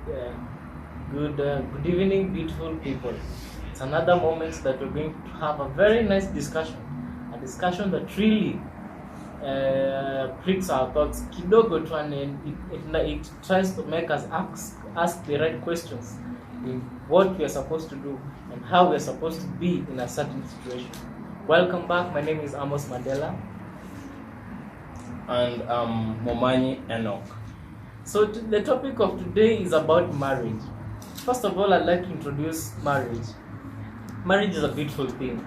Yeah. Good evening, beautiful people. It's another moment that we're going to have a very nice discussion, a discussion that really pricks our thoughts. Kidogo tu, and it tries to make us ask the right questions in what we are supposed to do and how we are supposed to be in a certain situation. Welcome back. My name is Amos Mandela. And Momanyi Enoch. So the topic of today is about marriage. First of all, I'd like to introduce marriage. Marriage is a beautiful thing.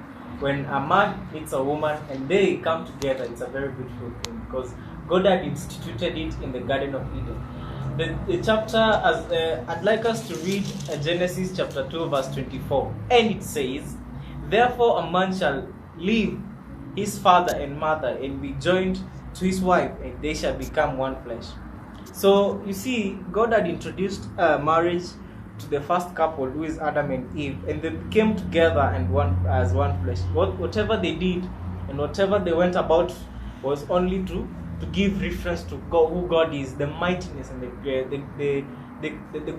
When a man meets a woman and they come together, it's a very beautiful thing because God had instituted it in the Garden of Eden. The chapter, I'd like us to read Genesis chapter 2, verse 24. And it says, "Therefore a man shall leave his father and mother and be joined to his wife, and they shall become one flesh." So you see, God had introduced marriage to the first couple, who is Adam and Eve, and they came together and as one flesh. Whatever they did and whatever they went about was only to give reference to God, who God is, the mightiness and the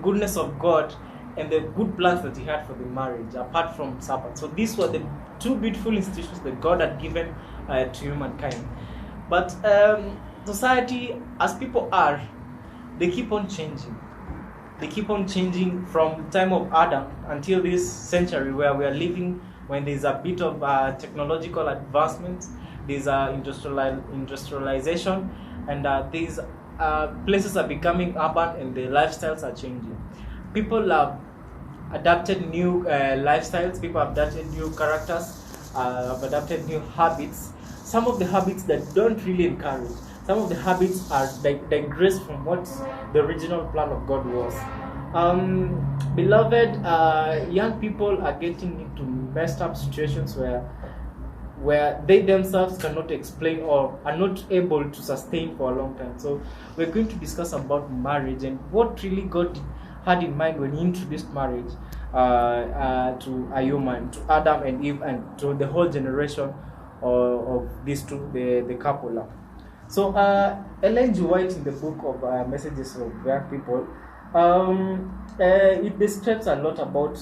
goodness of God, and the good plans that He had for the marriage, apart from Sabbath. So these were the two beautiful institutions that God had given to humankind. But society, as people are, they keep on changing. They keep on changing from the time of Adam until this century where we are living, when there's a bit of technological advancement, there's industrialization, and these places are becoming urban and the lifestyles are changing. People have adapted new lifestyles, people have adapted new characters, have adapted new habits. Some of the habits that don't really encourage. Some of the habits are digressed from what the original plan of God was. Beloved, young people are getting into messed up situations where they themselves cannot explain or are not able to sustain for a long time. So we're going to discuss about marriage and what really God had in mind when He introduced marriage to a human, to Adam and Eve, and to the whole generation of these two, the couple. So Ellen G. White, in the book of Messages of Young People, it describes a lot about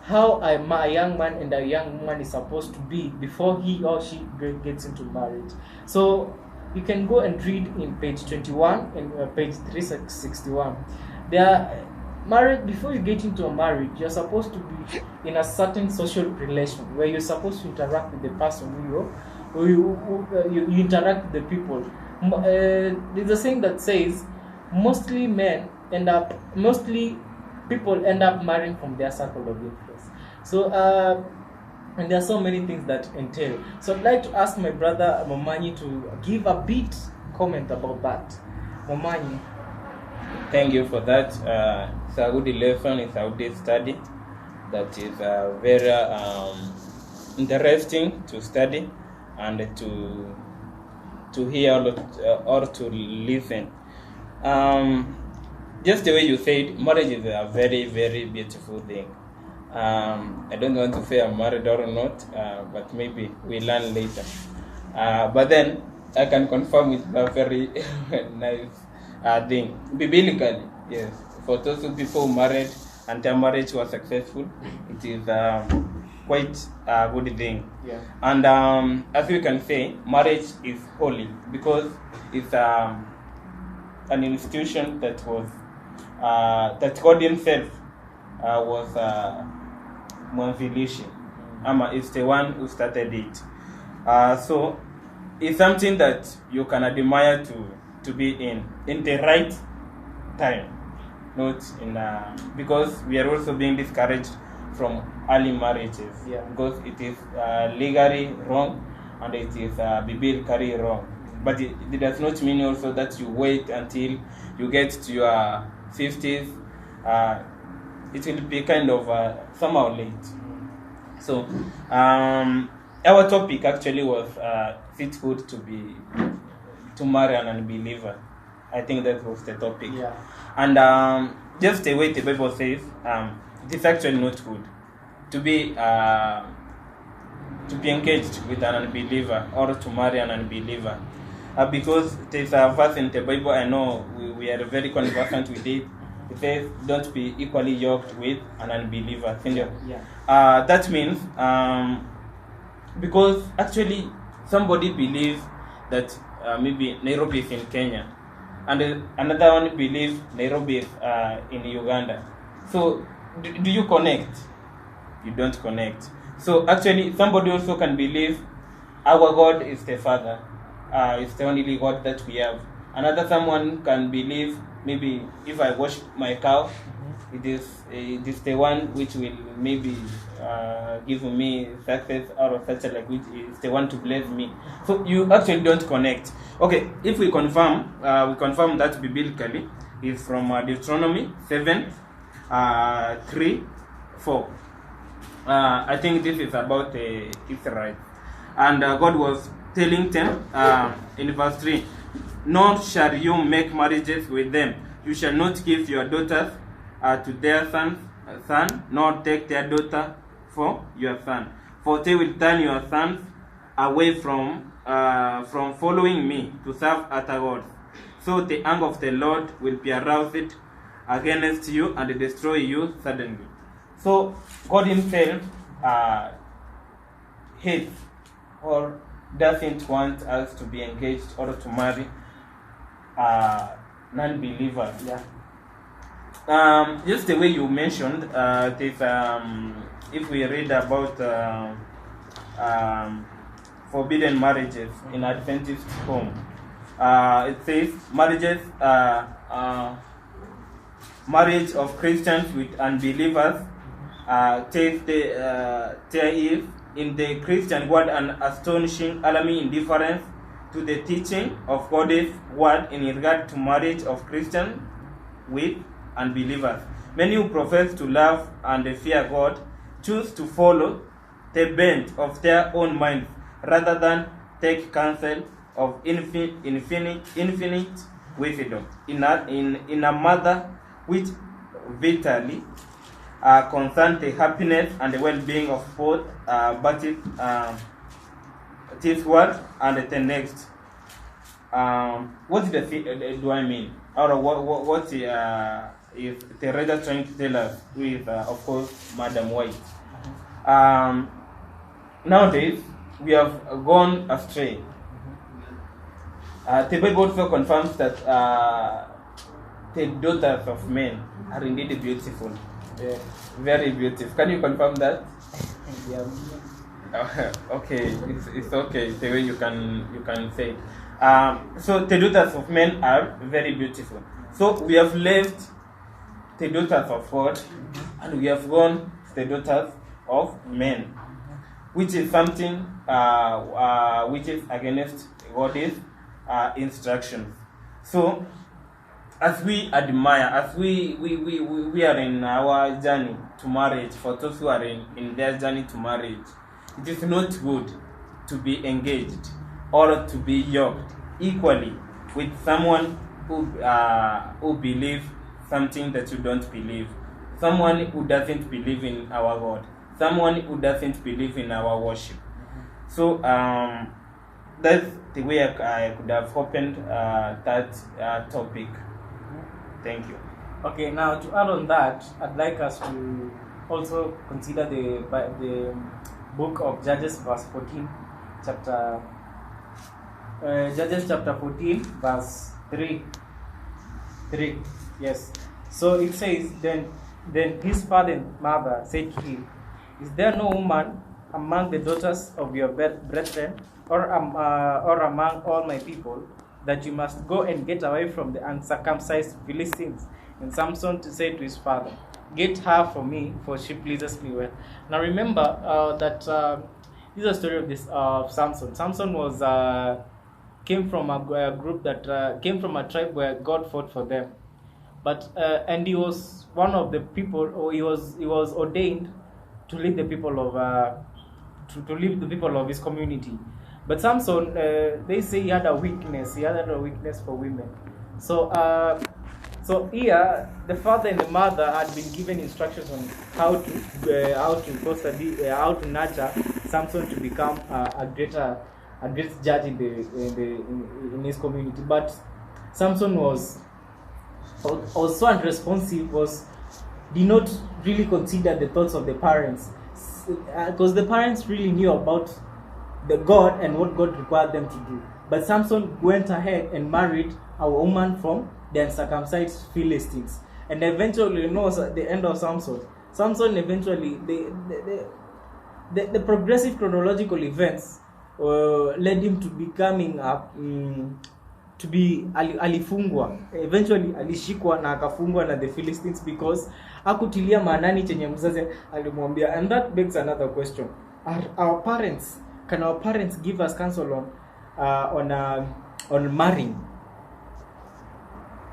how a young man and a young woman is supposed to be before he or she gets into marriage. So you can go and read in page 21 and page 361. Marriage, before you get into a marriage, you're supposed to be in a certain social relation where you're supposed to interact with the person who you interact with the people. There's a saying that says mostly people end up marrying from their circle of influence. So and there are so many things that entail. So I'd like to ask my brother Momanyi to give a bit comment about that. Momanyi. Thank you for that. It's a good lesson, it's a good study that is very interesting to study and to hear or to listen. Just the way you said, marriage is a very, very beautiful thing. I don't want to say I'm married or not, but maybe we learn later. But then I can confirm it's a very nice thing. Biblically, yes. For those people who married and their marriage was successful, it is quite a good thing. Yeah. And as we can say, marriage is holy because it's an institution that was that God Himself was mwanzilishi. It's the one who started it. So it's something that you can admire to be in the right time, not in because we are also being discouraged from early marriages. Yeah. Because it is legally wrong and it is biblically wrong. But it does not mean also that you wait until you get to your 50s. It will be kind of somehow late. So our topic actually was is it good to marry an unbeliever? I think that was the topic. Yeah. And just the way the Bible says, it's actually not good to be engaged with an unbeliever or to marry an unbeliever. Because there's a verse in the Bible, I know we are very conversant with it, It says, don't be equally yoked with an unbeliever. Yeah. That means because actually somebody believes that maybe Nairobi is in Kenya, and another one believes Nairobi is in Uganda. So do you connect? You don't connect. So actually somebody also can believe our God is the Father, it's the only God that we have. Another someone can believe maybe if I wash my cow, it is the one which will maybe give me success or such, like which is the one to bless me. So you actually don't connect. Okay, if we confirm that biblically is from Deuteronomy 7, 3, 4. I think this is about the Israelites, and God was telling them in verse 3, nor shall you make marriages with them. You shall not give your daughters to their son, nor take their daughter for your son. For they will turn your sons away from following me to serve other gods. So the anger of the Lord will be aroused against you and destroy you suddenly. So God himself hates or doesn't want us to be engaged or to marry non-believers. Yeah. Just the way you mentioned, if we read about forbidden marriages in Adventist home, it says marriage of Christians with unbelievers. There is in the Christian world an astonishing, alarming indifference to the teaching of God's word in regard to marriage of Christians with unbelievers. Many who profess to love and fear God choose to follow the bent of their own minds rather than take counsel of infinite wisdom in a matter which vitally concerns the happiness and the well-being of both this world and the next. What do I mean? Or what is the writer trying to tell us with, of course, Madam White? Nowadays, we have gone astray. The Bible also confirms that the daughters of men are indeed beautiful. Yeah. Very beautiful. Can you confirm that? Yeah. Okay, it's okay the way you can say it. So the daughters of men are very beautiful. So we have left the daughters of God and we have gone to the daughters of men, which is something which is against God's instructions. So as we admire, as we are in our journey to marriage, for those who are in their journey to marriage, it is not good to be engaged or to be yoked equally with someone who believes something that you don't believe, someone who doesn't believe in our God, someone who doesn't believe in our worship. So that's the way I could have opened that topic. Thank you. Okay, now to add on that, I'd like us to also consider the book of Judges, verse 14, Judges chapter 14, verse 3. Yes. So it says, then his father and mother said to him, is there no woman among the daughters of your brethren, or among all my people, that you must go and get away from the uncircumcised Philistines? And Samson said to his father, get her for me, for she pleases me well. Now remember that this is a story of this Samson. Samson was came from a group that came from a tribe where God fought for them, but and he was one of the people, or he was ordained to lead the people of to lead the people of his community. But Samson, they say he had a weakness. He had a weakness for women. So here, the father and the mother had been given instructions on how to nurture Samson to become a great judge in his community. But Samson was was so unresponsive, did not really consider the thoughts of the parents, because the parents really knew about the God and what God required them to do. But Samson went ahead and married a woman from the uncircumcised Philistines, and eventually, at the end of Samson eventually, the progressive chronological events led him to becoming to be alifungwa. Eventually alishikwa na akafungwa na the Philistines because hakutilia maanani chenye mzazi alimwambia. And that begs another question: can our parents give us counsel on marrying,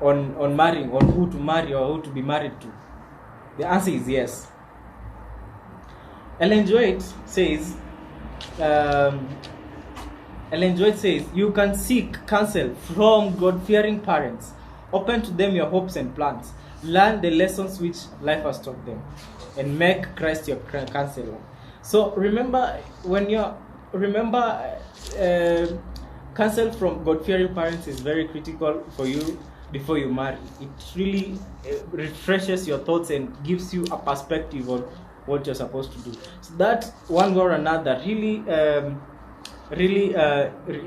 on who to marry or who to be married to? The answer is yes. Ellen G. White says, you can seek counsel from God-fearing parents. Open to them your hopes and plans. Learn the lessons which life has taught them, and make Christ your counselor. So remember, counsel from God-fearing parents is very critical for you before you marry. It really refreshes your thoughts and gives you a perspective on what you're supposed to do. So that one way or another really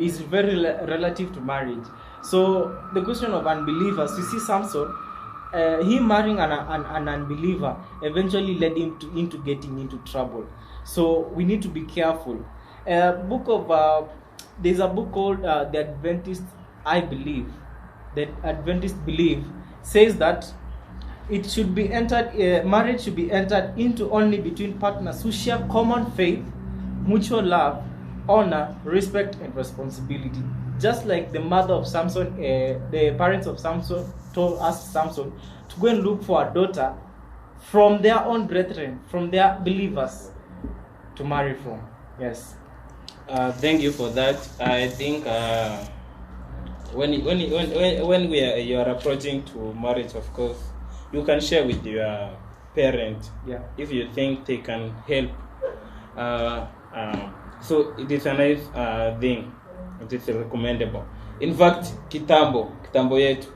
is very relative to marriage. So the question of unbelievers, you see Samson, he marrying an unbeliever eventually led him into getting into trouble. So we need to be careful. There's a book called The Adventist The Adventist Believe says that it should be marriage should be entered into only between partners who share common faith, mutual love, honor, respect, and responsibility. Just like the mother of Samson, the parents of Samson asked Samson to go and look for a daughter from their own brethren, from their believers, to marry from. Yes. Thank you for that. I think when you are approaching to marriage, of course, you can share with your parent, if you think they can help. So it is a nice thing. It is recommendable. In fact, kitambo yetu,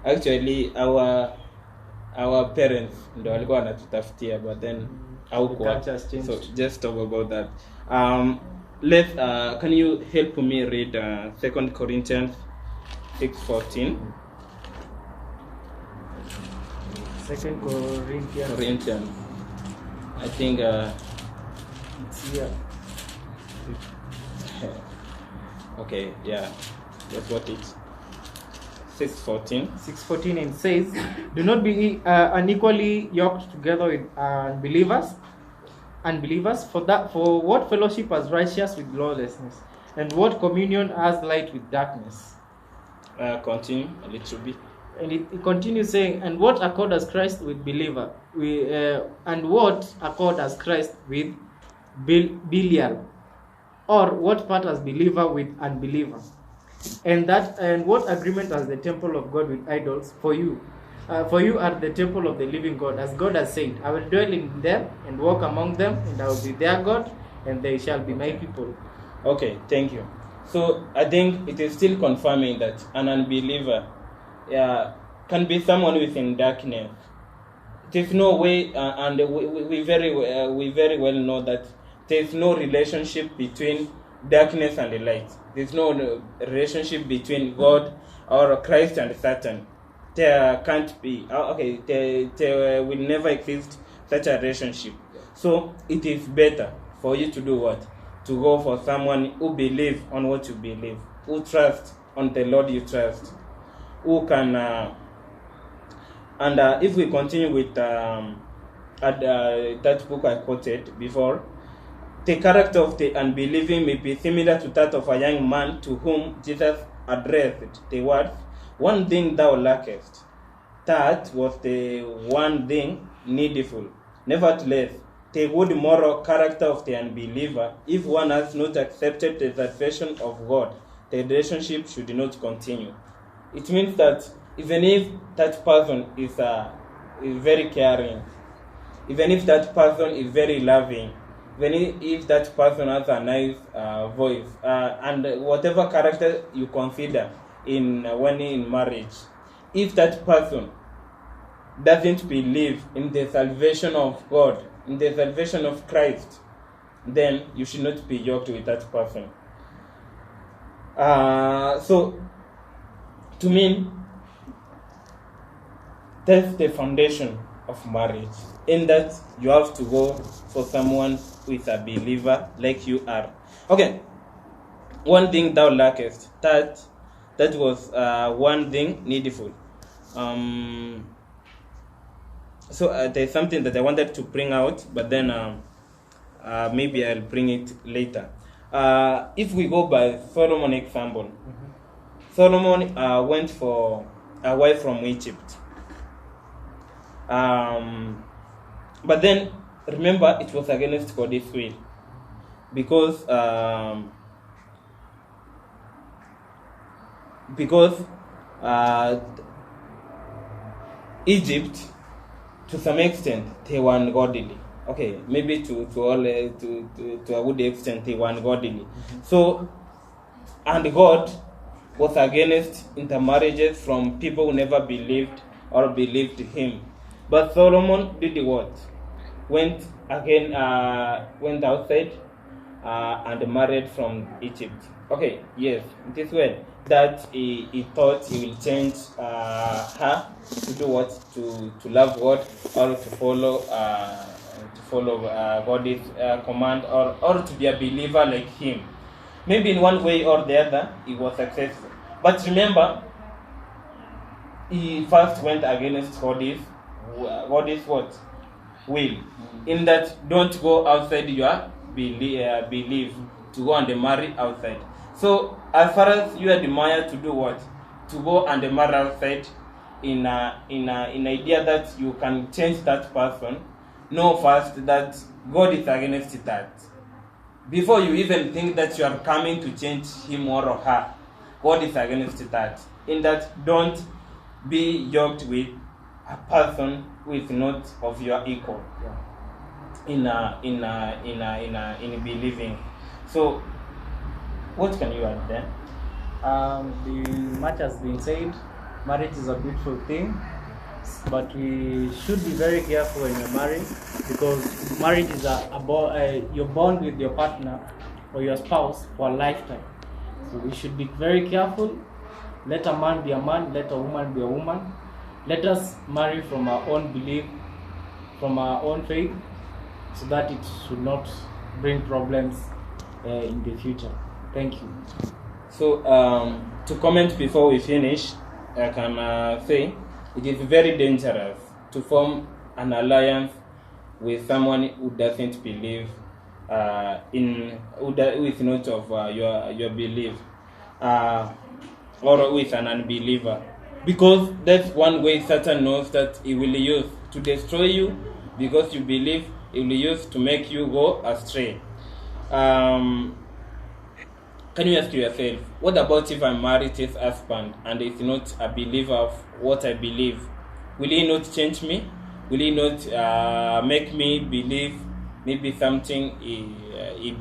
actually our parents ndo walikuwa wanatutafutia, but then so just talk about that. Can you help me read 2 Corinthians 6:14? 2 Corinthians. I think it's here. Okay, yeah, that's what it's 6:14. 6:14, and says, do not be unequally yoked together with unbelievers. For what fellowship has righteous with lawlessness, and what communion has light with darkness? Continue a little bit. And it continues saying, and what accord has Christ with believer? And what accord has Christ with Belial? Or what part has believer with unbeliever? And what agreement has the temple of God with idols? For you are the temple of the living God, as God has said, I will dwell in them and walk among them, and I will be their God, and they shall be my people. Okay, thank you. So I think it is still confirming that an unbeliever can be someone within darkness. There is no way, and we very well know that there is no relationship between darkness and the light. There is no relationship between God or Christ and Satan. There can't be. There will never exist such a relationship. So it is better for you to do what? To go for someone who believes on what you believe, who trusts on the Lord you trust, who can. If we continue with that book I quoted before, the character of the unbelieving may be similar to that of a young man to whom Jesus addressed the words, one thing thou lackest. That was the one thing needful. Nevertheless, the good moral character of the unbeliever, if one has not accepted the salvation of God, the relationship should not continue. It means that even if that person is very caring, even if that person is very loving, even if that person has a nice voice, and whatever character you consider when in marriage, if that person doesn't believe in the salvation of God, in the salvation of Christ, then you should not be yoked with that person. So, to me, that's the foundation of marriage. In that, you have to go for someone who is a believer like you are. Okay, one thing thou lackest, that was one thing needful. So there's something that I wanted to bring out, but then maybe I'll bring it later. If we go by Solomon example, Solomon went for a wife from Egypt. But then, remember, it was against God's will. Because Egypt, to some extent, they were ungodly. Okay, maybe to a good extent, they were ungodly. So, and God was against intermarriages from people who never believed or believed Him. But Solomon did what? Went outside and married from Egypt. Okay, yes, this way that he thought he will change her to do what? To love God, or to follow God's command, or to be a believer like him. Maybe in one way or the other, he was successful. But remember, he first went against God's what? Will. In that, don't go outside your belief to go and marry outside. So, as far as you admire to do what? To go and marry outside in idea that you can change that person, know first that God is against that. Before you even think that you are coming to change him or her, God is against that. In that, don't be yoked with a person who is not of your equal in believing. So, what can you add there? Much has been said. Marriage is a beautiful thing, but we should be very careful when you're married, because marriage is you're bond with your partner or your spouse for a lifetime. So we should be very careful. Let a man be a man, let a woman be a woman. Let us marry from our own belief, from our own faith, so that it should not bring problems in the future. Thank you. So, to comment before we finish, I can say it is very dangerous to form an alliance with someone who doesn't believe who is not of your belief, or with an unbeliever, because that's one way Satan knows that he will use to destroy you, because you believe. He will use to make you go astray. Can you ask yourself, what about if I'm married to his husband and he's not a believer of what I believe? Will he not change me? Will he not make me believe maybe something he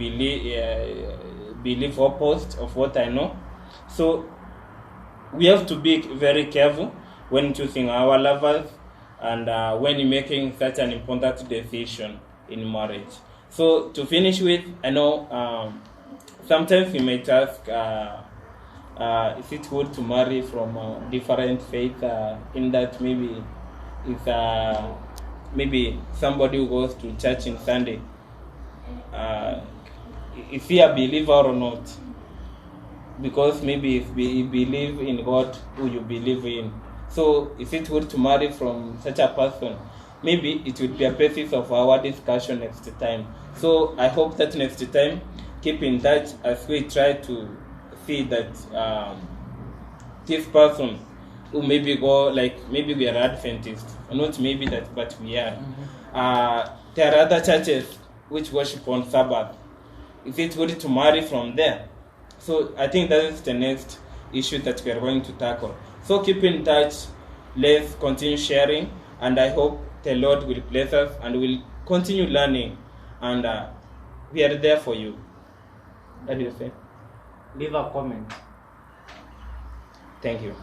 believe opposite of what I know? So we have to be very careful when choosing our lovers and when making such an important decision in marriage. So to finish with, I know sometimes you might ask, is it good to marry from different faith? In that maybe if maybe somebody who goes to church on Sunday, is he a believer or not? Because maybe if you believe in God who you believe in, so is it good to marry from such a person? Maybe it will be a basis of our discussion next time. So I hope that next time, keep in touch as we try to see that this person who maybe go, like maybe we are Adventists, not maybe that, but we are. There are other churches which worship on Sabbath. Is it good to marry from there? So I think that is the next issue that we are going to tackle. So keep in touch, let's continue sharing, and I hope the Lord will bless us and will continue learning, and we are there for you. What do you say? Leave a comment. Thank you.